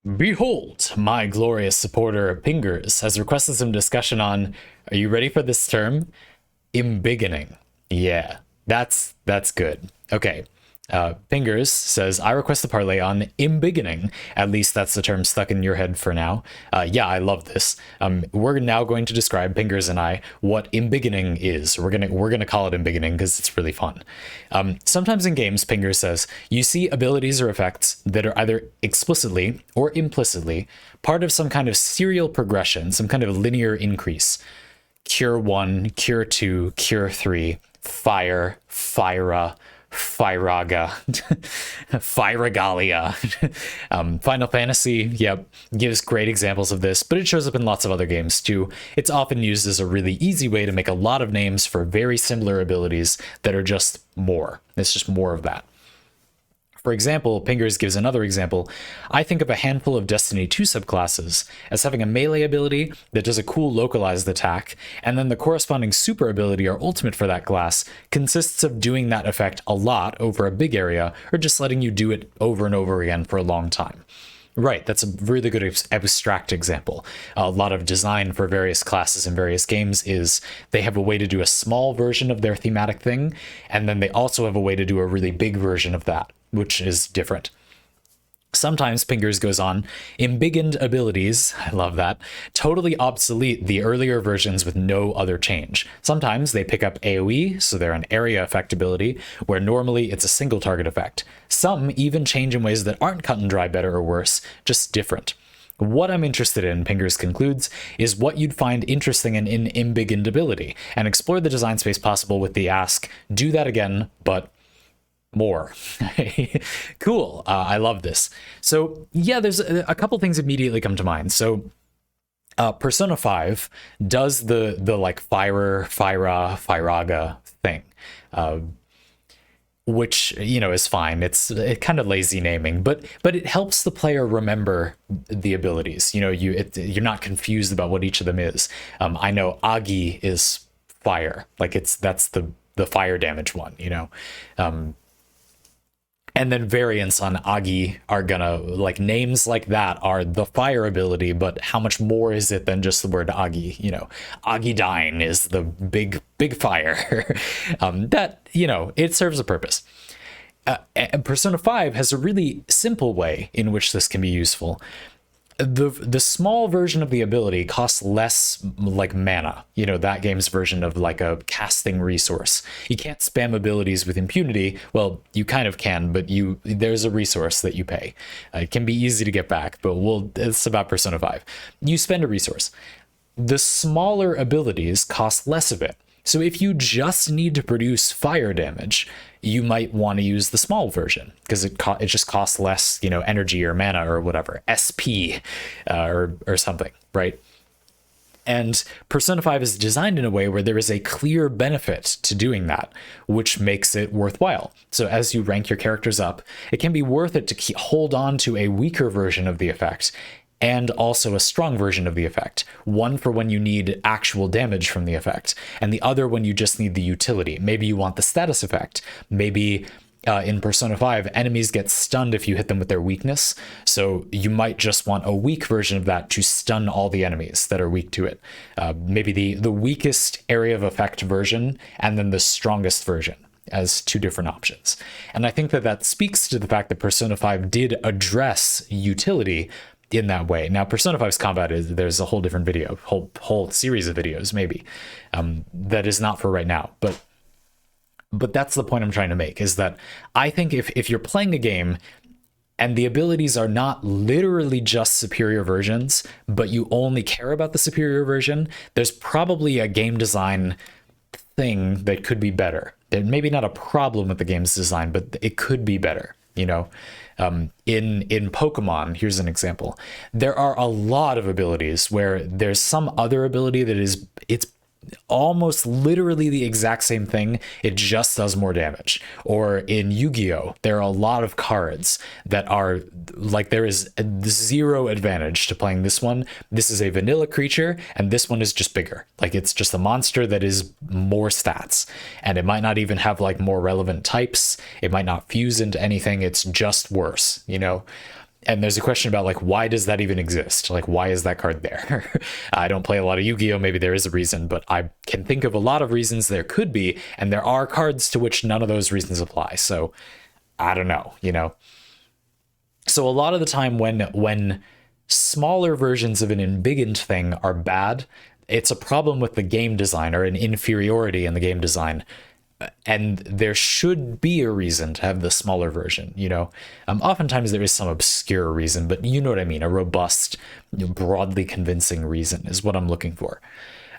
Behold, my glorious supporter Pingers has requested some discussion on, are you ready for this term? Embiggening. Yeah, that's good. Okay. Pingers says, I request a parlay on embiggening. At least that's the term stuck in your head for now. Yeah, I love this. We're now going to describe, Pingers and I, what embiggening is. We're gonna call it embiggening because it's really fun. Sometimes in games, Pingers says, you see abilities or effects that are either explicitly or implicitly part of some kind of serial progression, some kind of linear increase. Cure 1, Cure 2, Cure 3, Fire, Fyra, Fyraga, Fyragalia. Final Fantasy, yep, gives great examples of this, but it shows up in lots of other games too. It's often used as a really easy way to make a lot of names for very similar abilities that are just more. It's just more of that. For example, Pingers gives another example. I think of a handful of Destiny 2 subclasses as having a melee ability that does a cool localized attack, and then the corresponding super ability or ultimate for that class consists of doing that effect a lot over a big area, or just letting you do it over and over again for a long time. Right, that's a really good abstract example. A lot of design for various classes in various games is they have a way to do a small version of their thematic thing, and then they also have a way to do a really big version of that, which is different. Sometimes, Pingers goes on, embiggened abilities, I love that, totally obsolete the earlier versions with no other change. Sometimes they pick up AoE, so they're an area effect ability, where normally it's a single target effect. Some even change in ways that aren't cut and dry better or worse, just different. What I'm interested in, Pingers concludes, is what you'd find interesting in embiggened ability, and explore the design space possible with the ask, do that again, but more. Cool. I love this. So yeah, there's a couple things immediately come to mind. So Persona 5 does the like Fyra, Fyraga thing, which, you know, is fine. It's kind of lazy naming, but it helps the player remember the abilities. You know, you're not confused about what each of them is. I know Agi is fire, like that's the fire damage one, you know. And then variants on Agi are gonna, like, names like that are the fire ability, but how much more is it than just the word Agi? You know, Agidine is the big fire. That, you know, it serves a purpose. And Persona 5 has a really simple way in which this can be useful. The small version of the ability costs less, like, mana, you know, that game's version of like a casting resource. You can't spam abilities with impunity. Well, you kind of can, but there's a resource that you pay. It can be easy to get back, but it's about Persona 5. You spend a resource. The smaller abilities cost less of it. So if you just need to produce fire damage, you might want to use the small version because it just costs less, you know, energy or mana or whatever, SP or something, right? And Persona 5 is designed in a way where there is a clear benefit to doing that, which makes it worthwhile. So as you rank your characters up, it can be worth it to hold on to a weaker version of the effect and also a strong version of the effect. One for when you need actual damage from the effect, and the other when you just need the utility. Maybe you want the status effect. Maybe in Persona 5, enemies get stunned if you hit them with their weakness, so you might just want a weak version of that to stun all the enemies that are weak to it. Maybe the weakest area of effect version, and then the strongest version as two different options. And I think that speaks to the fact that Persona 5 did address utility in that way. Now, Persona 5's combat there's a whole different video, whole series of videos maybe, that is not for right now, but that's the point I'm trying to make, is that I think if you're playing a game and the abilities are not literally just superior versions, but you only care about the superior version, there's probably a game design thing that could be better. There maybe not a problem with the game's design, but it could be better, you know. In Pokemon, here's an example. There are a lot of abilities where there's some other ability that it's almost literally the exact same thing, it just does more damage. Or in Yu-Gi-Oh, there are a lot of cards that are like, there is zero advantage to playing this one. This is a vanilla creature, and this one is just bigger. Like, it's just a monster that is more stats, and it might not even have like more relevant types. It might not fuse into anything. It's just worse, you know. And there's a question about like, why does that even exist? Like, why is that card there? I don't play a lot of Yu-Gi-Oh! Maybe there is a reason, but I can think of a lot of reasons there could be, and there are cards to which none of those reasons apply. So I don't know, you know. So a lot of the time when smaller versions of an embiggened thing are bad, it's a problem with the game design or an inferiority in the game design. And there should be a reason to have the smaller version, you know. Oftentimes there is some obscure reason, but you know what I mean. A robust, broadly convincing reason is what I'm looking for.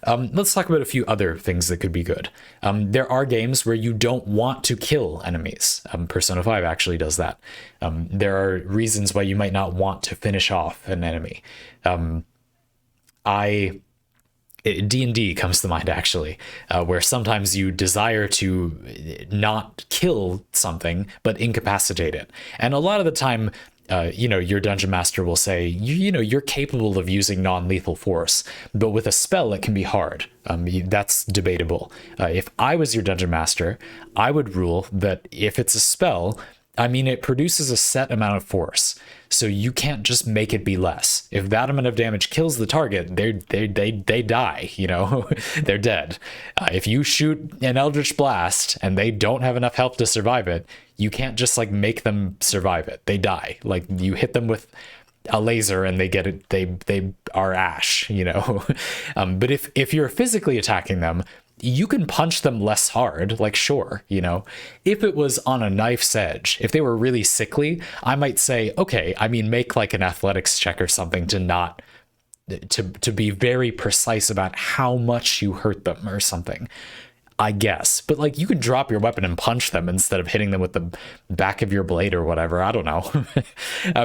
Let's talk about a few other things that could be good. There are games where you don't want to kill enemies. Persona 5 actually does that. There are reasons why you might not want to finish off an enemy. D&D comes to mind, actually, where sometimes you desire to not kill something, but incapacitate it. And a lot of the time, you know, your dungeon master will say, you know, you're capable of using non-lethal force, but with a spell, it can be hard. That's debatable. If I was your dungeon master, I would rule that if it's a spell, I mean, it produces a set amount of force, so you can't just make it be less. If that amount of damage kills the target, they die, you know, they're dead. If you shoot an Eldritch Blast and they don't have enough health to survive it, you can't just like make them survive it. They die. Like you hit them with a laser and they get it, they are ash, you know. But if you're physically attacking them, you can punch them less hard, like sure, you know. If it was on a knife's edge, if they were really sickly, I might say, okay, I mean, make like an athletics check or something to not to be very precise about how much you hurt them or something, I guess. But like you can drop your weapon and punch them instead of hitting them with the back of your blade or whatever. I don't know.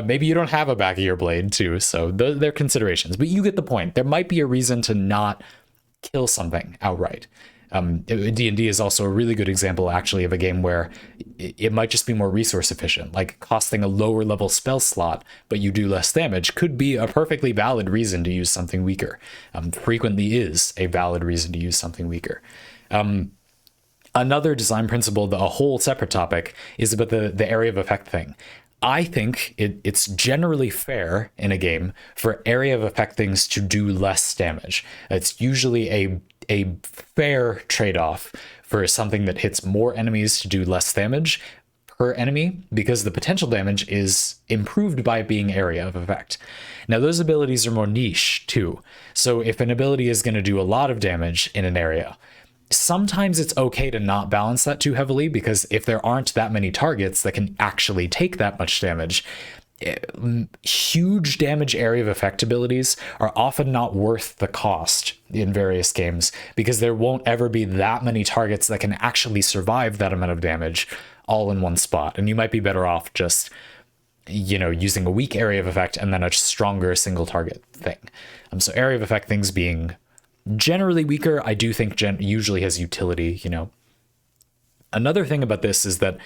Maybe you don't have a back of your blade too, so they're considerations. But you get the point. There might be a reason to not kill something outright. D&D is also a really good example, actually, of a game where it might just be more resource efficient. Like costing a lower level spell slot, but you do less damage, could be a perfectly valid reason to use something weaker. Frequently is a valid reason to use something weaker. Another design principle, a whole separate topic, is about the area of effect thing. I think it's generally fair in a game for area of effect things to do less damage. It's usually a fair trade-off for something that hits more enemies to do less damage per enemy, because the potential damage is improved by being area of effect. Now, those abilities are more niche too. So if an ability is going to do a lot of damage in an area, sometimes it's okay to not balance that too heavily, because if there aren't that many targets that can actually take that much damage, huge damage area of effect abilities are often not worth the cost in various games, because there won't ever be that many targets that can actually survive that amount of damage all in one spot. And you might be better off just, you know, using a weak area of effect and then a stronger single target thing. So area of effect things being generally weaker, I do think usually has utility, you know. Another thing about this is that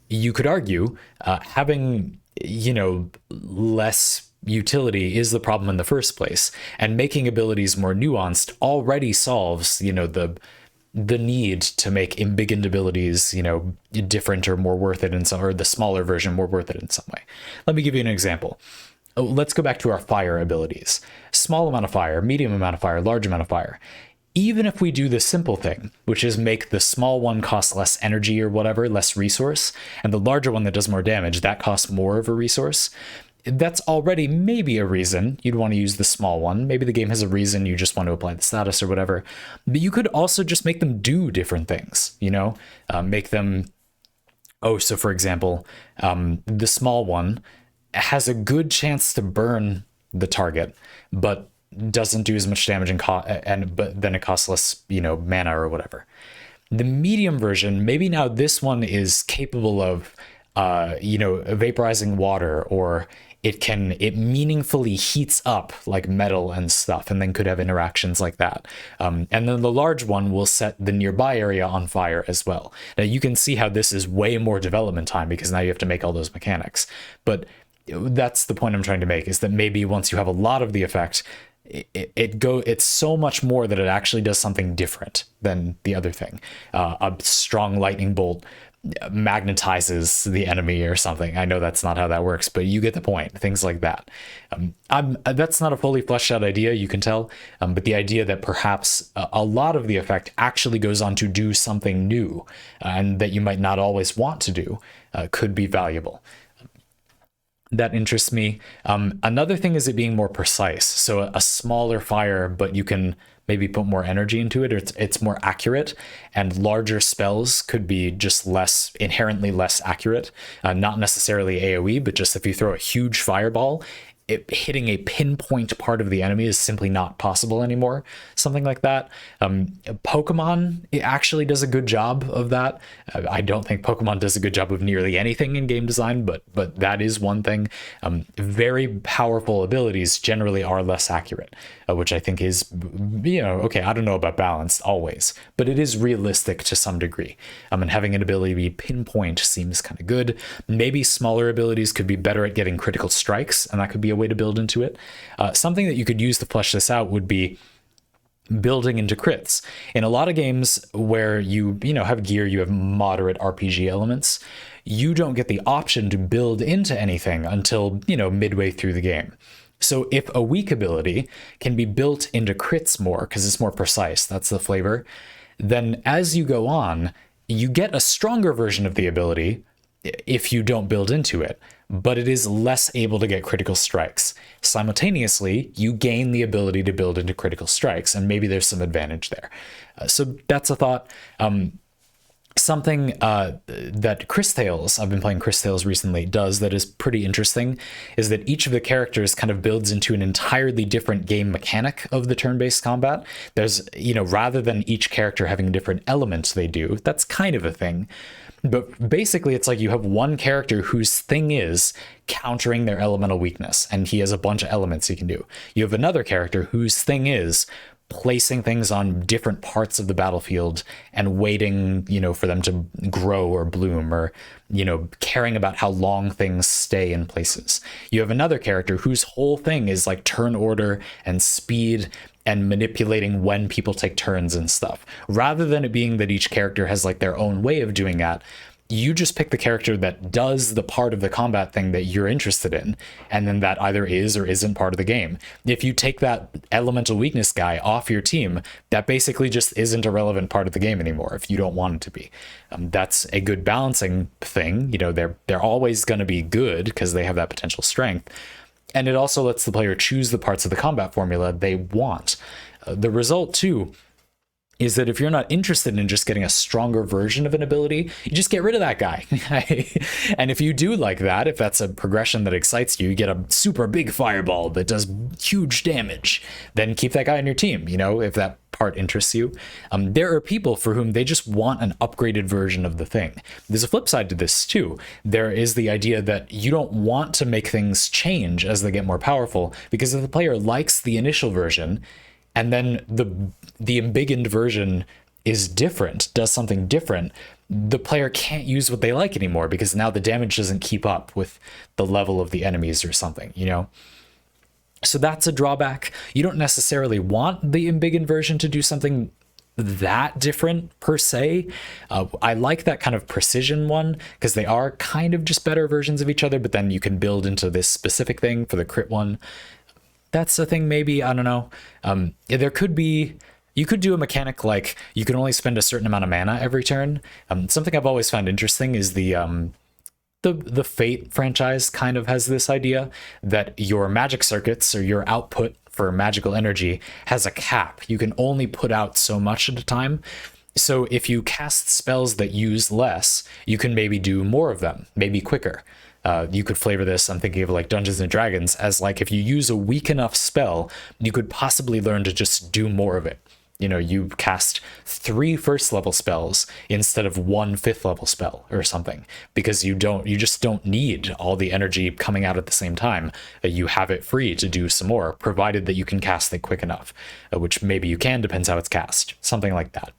you could argue having, you know, less utility is the problem in the first place, and making abilities more nuanced already solves, you know, the need to make embiggened abilities, you know, different or more worth it in some, or the smaller version more worth it in some way. Let me give you an example. Let's go back to our fire abilities. Small amount of fire, medium amount of fire, large amount of fire. Even if we do the simple thing, which is make the small one cost less energy or whatever, less resource, and the larger one that does more damage, that costs more of a resource, that's already maybe a reason you'd want to use the small one. Maybe the game has a reason you just want to apply the status or whatever. But you could also just make them do different things, you know? Make them... Oh, so for example, the small one has a good chance to burn the target, but doesn't do as much damage but then it costs less, you know, mana or whatever. The medium version, maybe now this one is capable of, you know, vaporizing water, or it meaningfully heats up like metal and stuff, and then could have interactions like that. And then the large one will set the nearby area on fire as well. Now you can see how this is way more development time, because now you have to make all those mechanics. But that's the point I'm trying to make, is that maybe once you have a lot of the effect, it's so much more that it actually does something different than the other thing. A strong lightning bolt magnetizes the enemy or something. I know that's not how that works, but you get the point. Things like that. That's not a fully fleshed out idea, you can tell, but the idea that perhaps a lot of the effect actually goes on to do something new, and that you might not always want to do, could be valuable. That interests me. Another thing is it being more precise. So a smaller fire, but you can maybe put more energy into it, or it's more accurate, and larger spells could be just inherently less accurate. Not necessarily AoE, but just if you throw a huge fireball, hitting a pinpoint part of the enemy is simply not possible anymore. Something like that. Pokemon, it actually does a good job of that. I don't think Pokemon does a good job of nearly anything in game design, but that is one thing. Very powerful abilities generally are less accurate, which I think is, okay, I don't know about balanced always, but it is realistic to some degree. And having an ability be pinpoint seems kind of good. Maybe smaller abilities could be better at getting critical strikes, and that could be a way to build into it. Something that you could use to flesh this out would be building into crits. In a lot of games where you have gear, you have moderate RPG elements, you don't get the option to build into anything until midway through the game. So if a weak ability can be built into crits more because it's more precise, that's the flavor, then as you go on, you get a stronger version of the ability if you don't build into it, but it is less able to get critical strikes. Simultaneously, you gain the ability to build into critical strikes, and maybe there's some advantage there. So that's a thought. Something that Chris Tales, I've been playing Chris Tales recently, does that is pretty interesting is that each of the characters kind of builds into an entirely different game mechanic of the turn-based combat. There's, rather than each character having different elements they do, that's kind of a thing. But basically, it's like you have one character whose thing is countering their elemental weakness, and he has a bunch of elements he can do. You have another character whose thing is placing things on different parts of the battlefield and waiting, for them to grow or bloom, or, caring about how long things stay in places. You have another character whose whole thing is like turn order and speed and manipulating when people take turns and stuff. Rather than it being that each character has like their own way of doing that, you just pick the character that does the part of the combat thing that you're interested in, and then that either is or isn't part of the game. If you take that elemental weakness guy off your team, that basically just isn't a relevant part of the game anymore if you don't want it to be. That's a good balancing thing. They're always going to be good because they have that potential strength. And it also lets the player choose the parts of the combat formula they want. The result, too, is that if you're not interested in just getting a stronger version of an ability, you just get rid of that guy. And if you do like that, if that's a progression that excites you, you get a super big fireball that does huge damage, then keep that guy on your team, if that part interests you. There are people for whom they just want an upgraded version of the thing. There's a flip side to this too. There is the idea that you don't want to make things change as they get more powerful, because if the player likes the initial version, and then the embiggened version is different, does something different, the player can't use what they like anymore because now the damage doesn't keep up with the level of the enemies or something, So that's a drawback. You don't necessarily want the embiggened version to do something that different per se. I like that kind of precision one because they are kind of just better versions of each other, but then you can build into this specific thing for the crit one. That's a thing, maybe, I don't know. You could do a mechanic like you can only spend a certain amount of mana every turn. Something I've always found interesting is the Fate franchise kind of has this idea that your magic circuits, or your output for magical energy, has a cap. You can only put out so much at a time. So if you cast spells that use less, you can maybe do more of them, maybe quicker. You could flavor this, I'm thinking of like Dungeons and Dragons, as like if you use a weak enough spell, you could possibly learn to just do more of it. You cast 3 first level spells instead of 1 5th level spell or something, because you just don't need all the energy coming out at the same time. You have it free to do some more, provided that you can cast it quick enough, which maybe you can, depends how it's cast, something like that.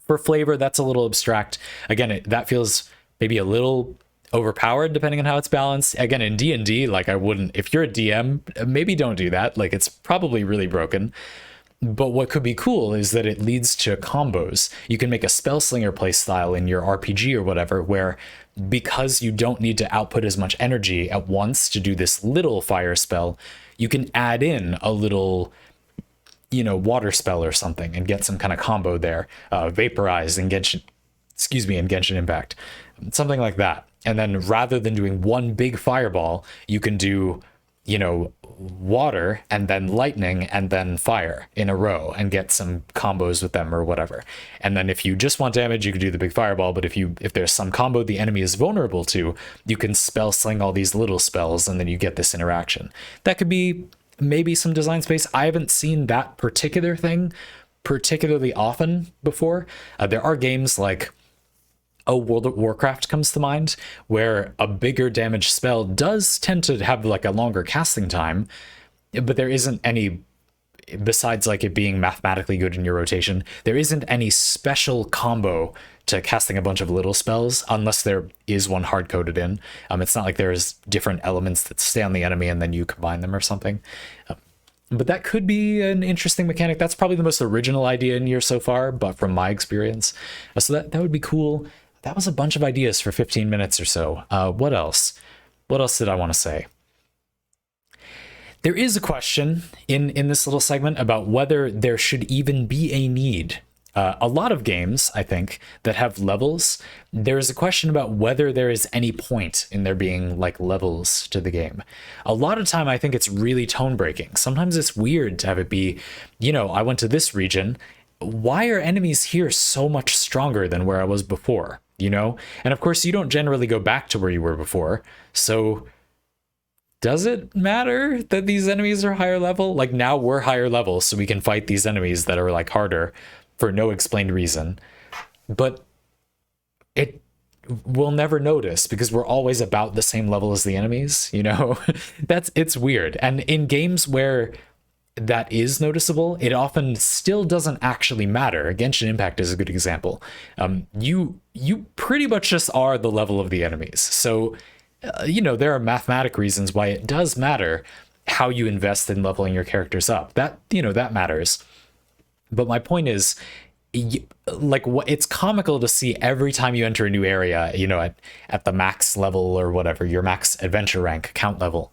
For flavor, that's a little abstract. Again, that feels maybe a little overpowered depending on how it's balanced. Again, in D&D, like I wouldn't, if you're a DM, maybe don't do that. Like it's probably really broken. But what could be cool is that it leads to combos. You can make a spell slinger playstyle in your RPG or whatever, where because you don't need to output as much energy at once to do this little fire spell, you can add in a little, you know, water spell or something and get some kind of combo there. Vaporize and Genshin, in Genshin Impact, something like that. And then rather than doing one big fireball, you can do, you know, water and then lightning and then fire in a row and get some combos with them or whatever. And then if you just want damage, you can do the big fireball. But if there's some combo the enemy is vulnerable to, you can spell sling all these little spells and then you get this interaction. That could be maybe some design space. I haven't seen that particular thing particularly often before. There are games like, World of Warcraft comes to mind, where a bigger damage spell does tend to have like a longer casting time, but there isn't any, besides like it being mathematically good in your rotation, there isn't any special combo to casting a bunch of little spells unless there is one hard-coded in. It's not like there's different elements that stay on the enemy and then you combine them or something. But that could be an interesting mechanic. That's probably the most original idea in here so far, but from my experience. So that would be cool. That was a bunch of ideas for 15 minutes or so. What else? What else did I want to say? There is a question in this little segment about whether there should even be a need. A lot of games, I think, that have levels, there is a question about whether there is any point in there being like levels to the game. A lot of time, I think it's really tone breaking. Sometimes it's weird to have it be, you know, I went to this region. Why are enemies here so much stronger than where I was before? You know? And of course, you don't generally go back to where you were before. So does it matter that these enemies are higher level? Like now we're higher level, so we can fight these enemies that are like harder for no explained reason. But it we'll never notice because we're always about the same level as the enemies, you know? It's weird. And in games where that is noticeable, it often still doesn't actually matter. Genshin Impact is a good example. You pretty much just are the level of the enemies. So, you know, there are mathematic reasons why it does matter how you invest in leveling your characters up. That, you know, that matters. But my point is, like, it's comical to see every time you enter a new area, you know, at the max level or whatever, your max adventure rank, count level.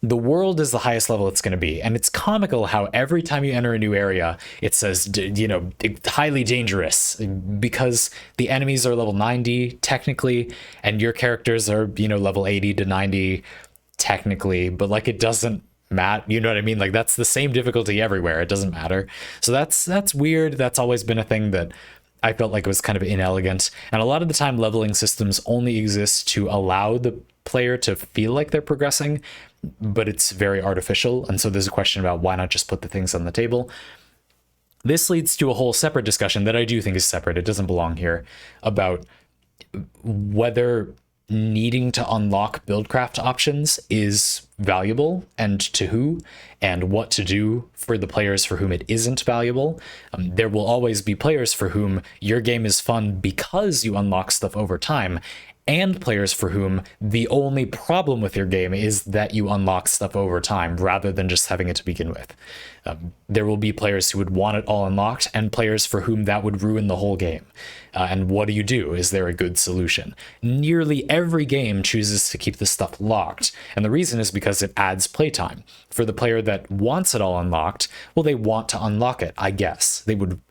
The world is the highest level it's going to be. And it's comical how every time you enter a new area, it says, you know, highly dangerous because the enemies are level 90 technically, and your characters are, you know, level 80 to 90 technically, but like it doesn't matter. You know what I mean? Like that's the same difficulty everywhere. It doesn't matter. So that's weird. That's always been a thing that I felt like was kind of inelegant. And a lot of the time leveling systems only exist to allow the player to feel like they're progressing, but it's very artificial. And so there's a question about why not just put the things on the table. This leads to a whole separate discussion that I do think is separate. It doesn't belong here, about whether needing to unlock buildcraft options is valuable and to who, and what to do for the players for whom it isn't valuable. There will always be players for whom your game is fun because you unlock stuff over time, and players for whom the only problem with your game is that you unlock stuff over time rather than just having it to begin with. There will be players who would want it all unlocked and players for whom that would ruin the whole game. And what do? Is there a good solution? Nearly every game chooses to keep the stuff locked. And the reason is because it adds playtime. For the player that wants it all unlocked, well, they want to unlock it, I guess. They would.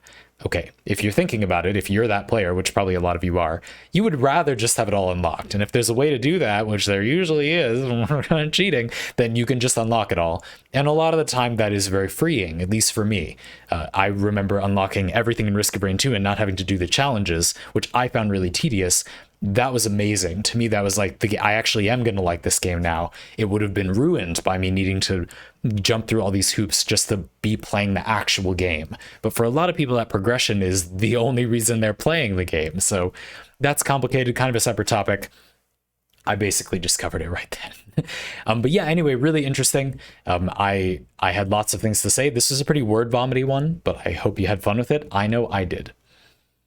Okay, if you're thinking about it, if you're that player, which probably a lot of you are, you would rather just have it all unlocked. And if there's a way to do that, which there usually is, when we're kind of cheating, then you can just unlock it all. And a lot of the time that is very freeing, at least for me. I remember unlocking everything in Risk of Rain 2 and not having to do the challenges, which I found really tedious. That was amazing. To me, that was like, I actually am going to like this game now. It would have been ruined by me needing to jump through all these hoops just to be playing the actual game. But for a lot of people, that progression is the only reason they're playing the game. So that's complicated, kind of a separate topic. I basically just covered it right then. But yeah, anyway, really interesting. I had lots of things to say. This is a pretty word vomity one, but I hope you had fun with it. I know I did.